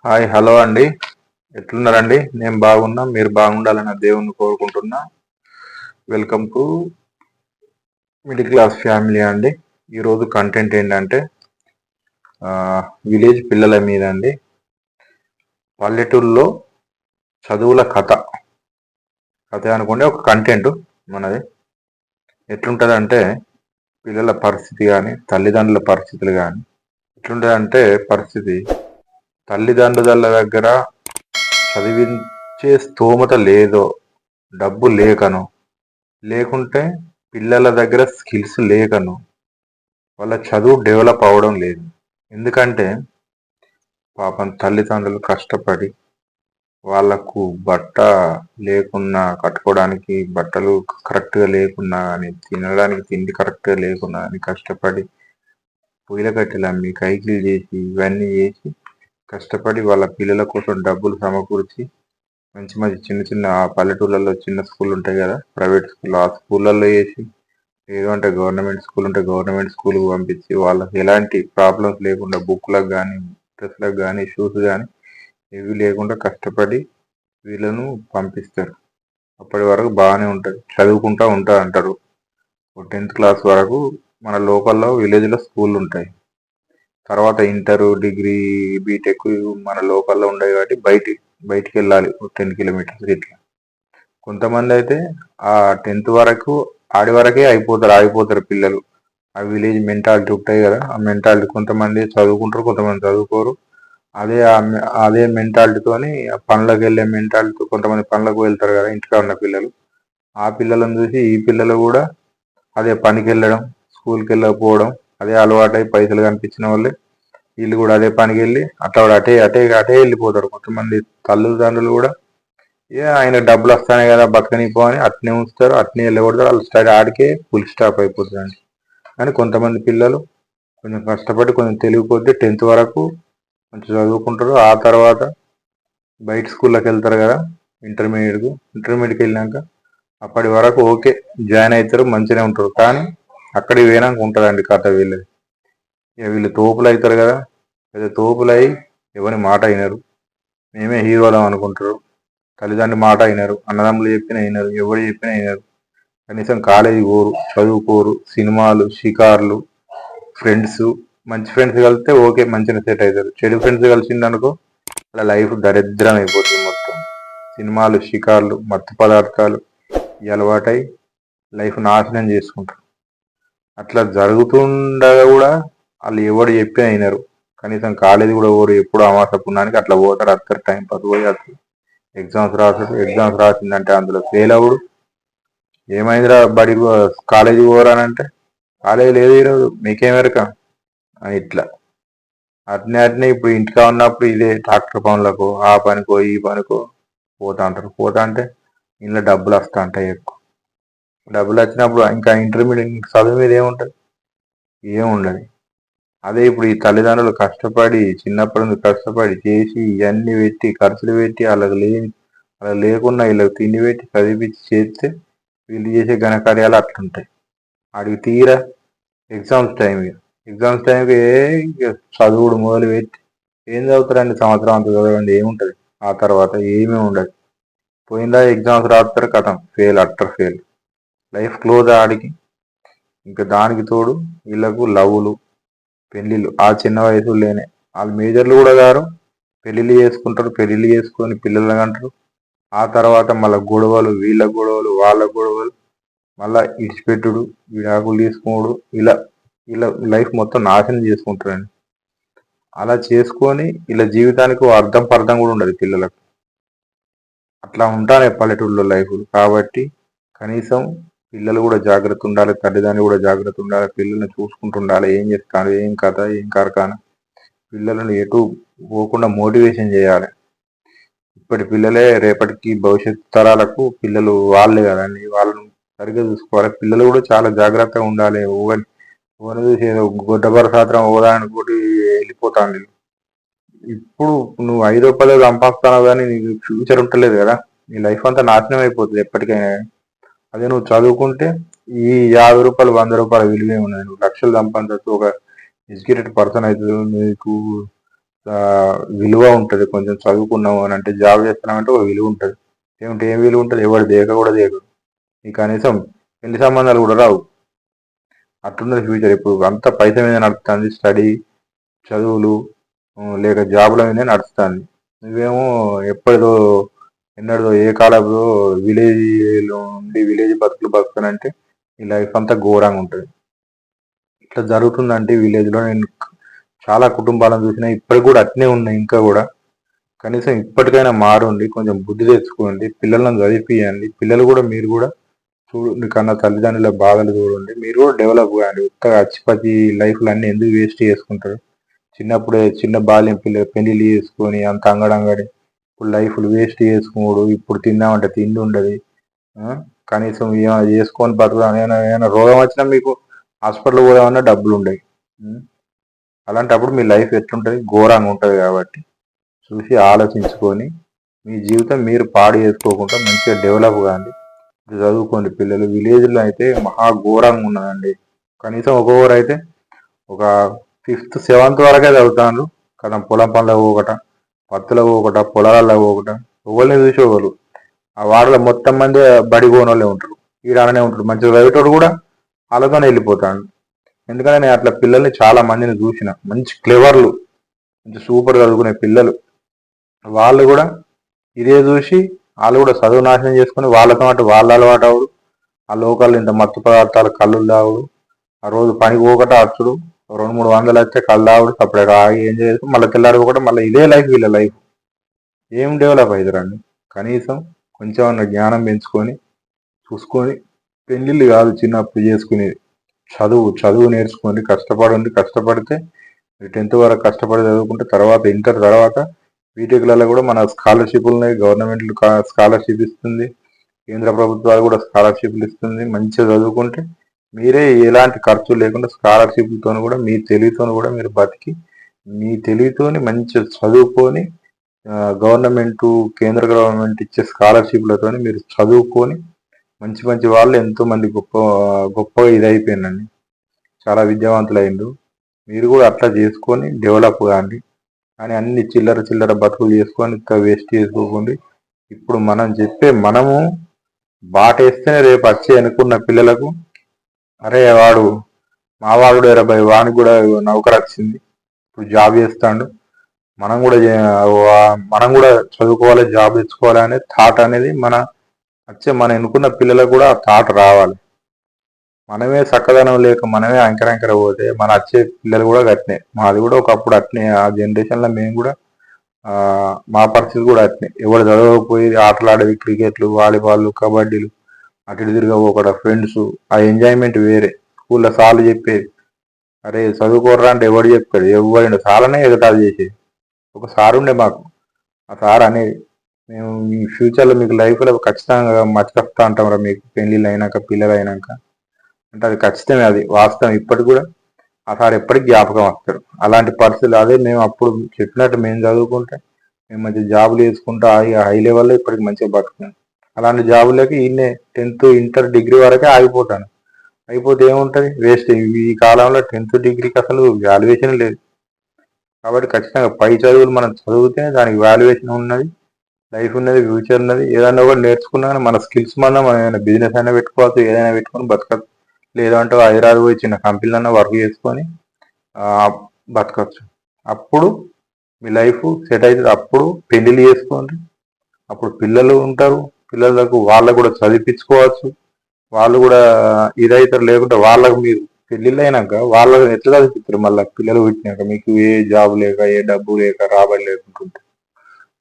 Hi hello అండి. ఎట్లున్నారండి? నేను బాగున్నా, మీరు బాగుండాలని దేవుణ్ణి కోరుకుంటున్నా. Welcome to middle class family అండి. ఈరోజు కంటెంట్ ఏంటంటే విలేజ్ పిల్లల మీద అండి. పల్లెటూరులో చదువుల కథ అనుకోండి, ఒక కంటెంట్ మనది. ఎట్లుంటుందంటే పిల్లల పరిస్థితి కానీ తల్లిదండ్రుల పరిస్థితులు కానీ ఎట్లుంటుందంటే పరిస్థితి తల్లిదండ్రుల దగ్గర చదివించే స్తోమత లేదో, డబ్బు లేకను, లేకుంటే పిల్లల దగ్గర స్కిల్స్ లేకను వాళ్ళ చదువు డెవలప్ అవ్వడం లేదు. ఎందుకంటే పాపం తల్లిదండ్రులు కష్టపడి వాళ్ళకు బట్ట లేకున్నా, కట్టుకోవడానికి బట్టలు కరెక్ట్గా లేకున్నా కానీ, తినడానికి తిండి కరెక్ట్గా లేకున్నా కానీ కష్టపడి పొయ్యిల కట్టెలు అమ్మి కైకిలు చేసి ఇవన్నీ చేసి కష్టపడి వాళ్ళ పిల్లల కోసం డబ్బులు సమకూర్చి మంచి మంచి చిన్న చిన్న పల్లెటూళ్ళలో చిన్న స్కూల్ ఉంటాయి కదా, ప్రైవేట్ స్కూల్, ఆ స్కూళ్ళల్లో వేసి, ఏదో అంటే గవర్నమెంట్ స్కూల్ ఉంటే గవర్నమెంట్ స్కూల్కి పంపించి వాళ్ళకి ఎలాంటి ప్రాబ్లమ్స్ లేకుండా బుక్లకు కానీ, డ్రెస్లకు కానీ, షూస్ కానీ ఇవి లేకుండా కష్టపడి వీళ్ళను పంపిస్తారు. అప్పటి వరకు బాగానే ఉంటుంది, చదువుకుంటూ ఉంటారు అంటారు. 10th క్లాస్ వరకు మన లోకల్లో విలేజ్లో స్కూల్ ఉంటాయి. తర్వాత ఇంటర్, డిగ్రీ, బీటెక్ మన లోకల్లో ఉండేవి కాబట్టి బయటికి వెళ్ళాలి 10 కిలోమీటర్స్ ఇట్లా. కొంతమంది అయితే ఆ 10th వరకు ఆడి వరకే ఆగిపోతారు పిల్లలు. ఆ విలేజ్ మెంటాలిటీ ఉంటాయి కదా, ఆ మెంటాలిటీ కొంతమంది చదువుకుంటారు, కొంతమంది చదువుకోరు. అదే మెంటాలిటీతోని పనులకు వెళ్ళే మెంటాలిటీ, కొంతమంది పనులకు వెళ్తారు కదా ఇంటికాడ ఉన్న పిల్లలు. ఆ పిల్లలను చూసి ఈ పిల్లలు కూడా అదే పనికి వెళ్ళడం, స్కూల్కి వెళ్ళకపోవడం, అదే అలవాటై పైసలు కనిపించిన వాళ్ళే వీళ్ళు కూడా అదే పనికి వెళ్ళి అట్లా అటే అటే అటే వెళ్ళిపోతారు. కొంతమంది తల్లిదండ్రులు కూడా ఆయన డబ్బులు వస్తాయి కదా బతకనిపో అని అట్నే ఉంచుతారు, అట్నే వెళ్ళకూడదు, వాళ్ళు స్టడీ ఆడికే ఫుల్ స్టాప్ అయిపోతుందండి. కానీ కొంతమంది పిల్లలు కొంచెం కష్టపడి కొంచెం తెలివిపోతే 10th వరకు కొంచెం చదువుకుంటారు. ఆ తర్వాత బయట స్కూళ్ళకి వెళ్తారు కదా, ఇంటర్మీడియట్కి వెళ్ళినాక అప్పటి వరకు ఓకే జాయిన్ అవుతారు, మంచిగానే ఉంటారు. కానీ అక్కడికి పోయినాక ఉంటుందండి కథ వీళ్ళది. వీళ్ళు తోపులు అవుతారు కదా, పెద్ద తోపులు అయి ఎవరి మాట అయినారు, మేమే హీరోలం అనుకుంటారు. తల్లిదండ్రుల మాట అయినారు, అన్నదమ్ములు చెప్పిన అయినారు, ఎవరు చెప్పిన అయినారు. కనీసం కాలేజీ పోరు, చదువుకోరు, సినిమాలు, షికార్లు, ఫ్రెండ్స్. మంచి ఫ్రెండ్స్ కలిస్తే ఓకే మంచిగా సెట్ అవుతారు. చెడు ఫ్రెండ్స్ కలిసిందనుకో అలా లైఫ్ దరిద్రం అయిపోతుంది మొత్తం. సినిమాలు, షికార్లు, మత్తు పదార్థాలు ఈ అలవాటై లైఫ్ నాశనం చేసుకుంటారు. అట్లా జరుగుతుండగా కూడా వాళ్ళు ఎవడు చెప్పిన అయినారు. కనీసం కాలేజీ కూడా పోరు, ఎప్పుడు అమాస పుణ్యానికి అట్లా పోతారు, అత్తరు, టైం పాస్ పోయి వస్తారు. ఎగ్జామ్స్ రాస్తారు, ఎగ్జామ్స్ రాసిందంటే అందులో ఫెయిల్ అవ్వడు. ఏమైందిరా బడికి కాలేజీ పోరానంటే కాలేజీ లేదు ఈరోజు మీకేమెరక అని ఇట్లా. అట్నే ఇప్పుడు ఇంటికా ఉన్నప్పుడు ఇదే ట్రాక్టర్ పనులకు, ఆ పనికో ఈ పనికో పోతా అంటారు. పోతా అంటే ఇంట్లో డబ్బులు వస్తా ఉంటాయి ఎక్కువ. డబ్బులు వచ్చినప్పుడు ఇంకా ఇంటర్మీడియట్ చదువు మీద ఏముంటుంది, ఏముండదు. అదే ఇప్పుడు ఈ తల్లిదండ్రులు కష్టపడి చిన్నప్పటి నుంచి కష్టపడి చేసి ఇవన్నీ పెట్టి ఖర్చులు పెట్టి వాళ్ళకి లేకున్నా వీళ్ళకి తిండి పెట్టి చదివించి చేస్తే వీళ్ళు చేసే ఘనకార్యాలు అట్లుంటాయి. వాడికి తీరా ఎగ్జామ్స్ టైంకి చదువుడు మొదలు పెట్టి ఏం చదువుతారండి, సంవత్సరం అంత చదవండి ఏముంటుంది. ఆ తర్వాత ఏమీ ఉండదు. పోయిందా ఎగ్జామ్స్ రాస్తారు, కథం fail, utter fail, life close ఆడికి. ఇంకా దానికి తోడు వీళ్ళకు లవ్లు, పెళ్ళిళ్ళు ఆ చిన్న వయసులోనే. వాళ్ళు మేజర్లు కూడా గారు, పెళ్ళిళ్ళు చేసుకుంటారు, పెళ్ళిళ్ళు చేసుకొని పిల్లలు అంటారు. ఆ తర్వాత మళ్ళీ గొడవలు, వీళ్ళ గొడవలు, వాళ్ళ గొడవలు, మళ్ళా ఇడిచిపెట్టుడు, విడాకులు తీసుకోవడు, ఇలా ఇలా లైఫ్ మొత్తం నాశనం చేసుకుంటారండి. అలా చేసుకొని ఇలా జీవితానికి అర్థం పర్థం కూడా ఉండదు పిల్లలకు. అట్లా ఉంటారు పల్లెటూళ్ళలో లైఫ్. కాబట్టి కనీసం పిల్లలు కూడా జాగ్రత్త ఉండాలి, తల్లిదండ్రులు కూడా జాగ్రత్త ఉండాలి, పిల్లల్ని చూసుకుంటుండాలి. ఏం చేస్తాను, ఏం కథ, ఏం కార్ఖాన, పిల్లలను ఎటు పోకుండా మోటివేషన్ చేయాలి. ఇప్పటి పిల్లలే రేపటికి భవిష్యత్ తరాలకు పిల్లలు వాళ్ళే కదండి, వాళ్ళను సరిగ్గా చూసుకోవాలి. పిల్లలు కూడా చాలా జాగ్రత్తగా ఉండాలి. ఓని చూసి ఏదో గొడ్డబర సాత్రం ఓదా అనుకోటి వెళ్ళిపోతాను. ఇప్పుడు నువ్వు 5 రూపాయలు సంపాదిస్తావు కానీ నీకు ఫ్యూచర్ ఉంటలేదు కదా, నీ లైఫ్ అంతా నాశనం అయిపోతుంది ఎప్పటికైనా. అదే నువ్వు చదువుకుంటే ఈ 50 రూపాయలు 100 రూపాయల విలువే ఉన్నది. నువ్వు లక్షలు సంపాదించవచ్చు, ఒక ఎడ్యుకేటెడ్ పర్సన్ అవుతుంది, నీకు విలువ ఉంటుంది. కొంచెం చదువుకున్నాము అని అంటే జాబ్ చేస్తున్నామంటే ఒక విలువ ఉంటుంది. ఏమిటి ఏం విలువ ఉంటుంది? ఎవరు దేక కూడా దేకడు. ఈ కనీసం పెళ్లి సంబంధాలు కూడా రావు. అట్లున్నది ఫ్యూచర్. ఇప్పుడు అంతా పైస మీద నడుస్తుంది. స్టడీ, చదువులు లేక జాబుల మీదే నడుస్తుంది. నువ్వేమో ఎప్పటిదో ఎన్నడదో ఏ కాలంలో విలేజ్లో ఉండి విలేజ్ బతుకులు బతుకుతానంటే ఈ లైఫ్ అంతా ఘోరంగా ఉంటుంది. ఇట్లా జరుగుతుందంటే విలేజ్లో నేను చాలా కుటుంబాలను చూసినా ఇప్పటికి కూడా అట్నే ఉన్నాయి. ఇంకా కూడా కనీసం ఇప్పటికైనా మారండి, కొంచెం బుద్ధి తెచ్చుకోండి, పిల్లలను చదివిపియండి. పిల్లలు కూడా మీరు కూడా చూడండి, కన్నా తల్లిదండ్రుల బాధలు చూడండి, మీరు కూడా డెవలప్ కాండి. ఉత్తగా అచ్చిపచ్చి లైఫ్లు అన్నీ ఎందుకు వేస్ట్ చేసుకుంటారు? చిన్నప్పుడే చిన్న బాల్యం పెళ్లిళ్ళు చేసుకొని అంత అంగడంగడి ఇప్పుడు లైఫ్లు వేస్ట్ చేసుకోడు. ఇప్పుడు తిందామంటే తిండి ఉండదు. కనీసం ఏమైనా చేసుకొని బతుకుదాం, ఏమైనా రోగం వచ్చినా మీకు హాస్పిటల్ పోదామన్నా డబ్బులు ఉండవు. అలాంటప్పుడు మీ లైఫ్ ఎట్లుంటుంది? ఘోరంగా ఉంటుంది. కాబట్టి చూసి ఆలోచించుకొని మీ జీవితం మీరు పాడు చేసుకోకుండా మంచిగా డెవలప్ కాండి. చదువుకోండి. పిల్లలు విలేజ్లో అయితే మహా ఘోరంగా ఉన్నదండి. కనీసం ఒక్కొక్కరు అయితే ఒక 5th 7th వరకే చదువుతాను కదా. పొలం పనులు పోకట, పత్తులు పోకట, పొలాలలో పోకట, ఒకళ్ళని చూసి ఒకరు. ఆ వాడలో మొత్తం మంది బడి పోనోళ్ళే ఉంటారు. ఈడాడనే ఉంటాడు. మంచిగా చదివేటోడు కూడా వాళ్ళతోనే వెళ్ళిపోతాడు. ఎందుకంటే నేను అట్లా పిల్లల్ని చాలా మందిని చూసిన, మంచి క్లెవర్లు, మంచి సూపర్ చదువుకునే పిల్లలు. వాళ్ళు కూడా ఇదే చూసి వాళ్ళు కూడా చదువు నాశనం చేసుకుని వాళ్ళతో పాటు వాళ్ళ అలవాటు అవుడు. ఆ లోకల్ ఇంత మత్తు పదార్థాలు కళ్ళు తాగుడు, ఆ రోజు పనికి పోకట అచ్చుడు, 200-300 వచ్చే కళ్ళు తాగుడు, అప్పుడు ఆగి ఏం చేయదు. మళ్ళీ తెల్లారి ఒకటి మళ్ళీ ఇదే లైఫ్. వీళ్ళ లైఫ్ ఏం డెవలప్ అవుతారండి? కనీసం కొంచెం అన్న జ్ఞానం పెంచుకొని చూసుకొని పెళ్ళిళ్ళు కాదు చిన్నప్పుడు చేసుకునేది. చదువు నేర్చుకోండి, కష్టపడండి. కష్టపడితే 10th వరకు కష్టపడి చదువుకుంటే తర్వాత ఇంటర్ తర్వాత బీటెక్లలో కూడా మన స్కాలర్షిప్లు ఉన్నాయి. గవర్నమెంట్ స్కాలర్షిప్ ఇస్తుంది, కేంద్ర ప్రభుత్వాలు కూడా స్కాలర్షిప్లు ఇస్తుంది. మంచిగా చదువుకుంటే మీరే ఎలాంటి ఖర్చు లేకుండా స్కాలర్షిప్లతో కూడా మీ తెలివితో కూడా మీరు బతికి మీ తెలివితోని మంచిగా చదువుకొని గవర్నమెంట్ కేంద్ర గవర్నమెంట్ ఇచ్చే స్కాలర్షిప్లతో మీరు చదువుకొని మంచి మంచి వాళ్ళు ఎంతోమంది గొప్పగా ఇదైపోయిందండి. చాలా విద్యావంతులు అయిండు. మీరు కూడా అట్లా చేసుకొని డెవలప్ కాండి. కానీ అన్ని చిల్లర చిల్లర బతుకులు చేసుకొని వేస్ట్ చేసుకోకండి. ఇప్పుడు మనము బాటేస్తేనే రేపు వచ్చి అనుకున్న పిల్లలకు అరే వాడు మా వాడు 20 వానికి కూడా నౌకరు వచ్చింది, ఇప్పుడు జాబ్ చేస్తాడు, మనం కూడా చదువుకోవాలి, జాబ్ తెచ్చుకోవాలి అనే థాట్ అనేది మన ఎన్నుకున్న పిల్లలకు కూడా ఆ థాట్ రావాలి. మనమే చక్కదనం లేక మనమే అంకరంకర పోతే మన వచ్చే పిల్లలు కూడా అట్నే. మాది కూడా ఒకప్పుడు అట్నే. ఆ జనరేషన్లో మేము కూడా మా పరిస్థితి కూడా అట్నే. ఎవరు చదవకపోయి ఆటలాడేది, క్రికెట్లు, వాలీబాల్, కబడ్డీలు, అటు ఇటు తిరిగా ఒకటి ఫ్రెండ్స్. ఆ ఎంజాయ్మెంట్ వేరే. స్కూల్లో సార్లు చెప్పేది, అరే చదువుకోర్రా అంటే ఎవడు చెప్పాడు? ఎవడు సార్లనే ఎగతాళి చేసేది. ఒక సార్ ఉండే మాకు. ఆ సార్ అనేది, మేము మీ ఫ్యూచర్లో మీకు లైఫ్లో ఖచ్చితంగా మర్చిపోతా అంటాం రా మీకు పెళ్ళిళ్ళు అయినాక, పిల్లలు అయినాక అంటే అది ఖచ్చితమే, అది వాస్తవం. ఇప్పటికి కూడా ఆ సార్ ఎప్పటికి జ్ఞాపకం వస్తారు. అలాంటి పరిస్థితులు అదే మేము అప్పుడు చెప్పినట్టు మేము చదువుకుంటే మేము మంచి జాబులు వేసుకుంటూ హై లెవెల్లో ఇప్పటికి మంచిగా బతుకున్నాం. అలాంటి జాబులకి ఈయనే 10th ఇంటర్ డిగ్రీ వరకే ఆగిపోతాను. అయిపోతే ఏముంటుంది? వేస్ట్. ఈ కాలంలో 10th డిగ్రీకి అసలు వాల్యుయేషన్ లేదు. కాబట్టి ఖచ్చితంగా పై చదువులు మనం చదివితే దానికి వాల్యుయేషన్ ఉన్నది, లైఫ్ ఉన్నది, ఫ్యూచర్ ఉన్నది. ఏదైనా కూడా నేర్చుకున్నా మన స్కిల్స్ మనం ఏదైనా బిజినెస్ అయినా పెట్టుకోవచ్చు, ఏదైనా పెట్టుకొని బతకచ్చు. లేదంటే హైదరాబాద్ పోయి చిన్న కంపెనీలన్నా వర్క్ చేసుకొని బతకచ్చు. అప్పుడు మీ లైఫ్ సెట్ అవుతుంది. అప్పుడు పెళ్ళిళ్ళు చేసుకోండి. అప్పుడు పిల్లలు ఉంటారు. పిల్లలకు వాళ్ళకు కూడా చదివించుకోవచ్చు. వాళ్ళు కూడా ఇదైతారు. లేకుంటే వాళ్ళకు మీరు పెళ్ళిళ్ళు అయినాక వాళ్ళని ఎట్లా చదివిస్తారు? మళ్ళీ పిల్లలు పుట్టినాక మీకు ఏ జాబ్ లేక, ఏ డబ్బు లేక, రాబడి లేకుంటుంటే.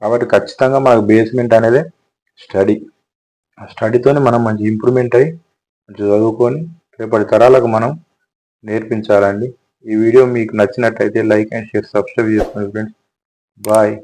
కాబట్టి ఖచ్చితంగా మనకు బేస్మెంట్ అనేది స్టడీ. ఆ స్టడీతోనే మనం మంచి ఇంప్రూవ్మెంట్ అయ్యి మంచి చదువుకొని రేపటి తరాలకు మనం నేర్పించాలండి. ఈ వీడియో మీకు నచ్చినట్టయితే లైక్ అండ్ షేర్, సబ్స్క్రైబ్ చేసుకోండి ఫ్రెండ్స్. బాయ్.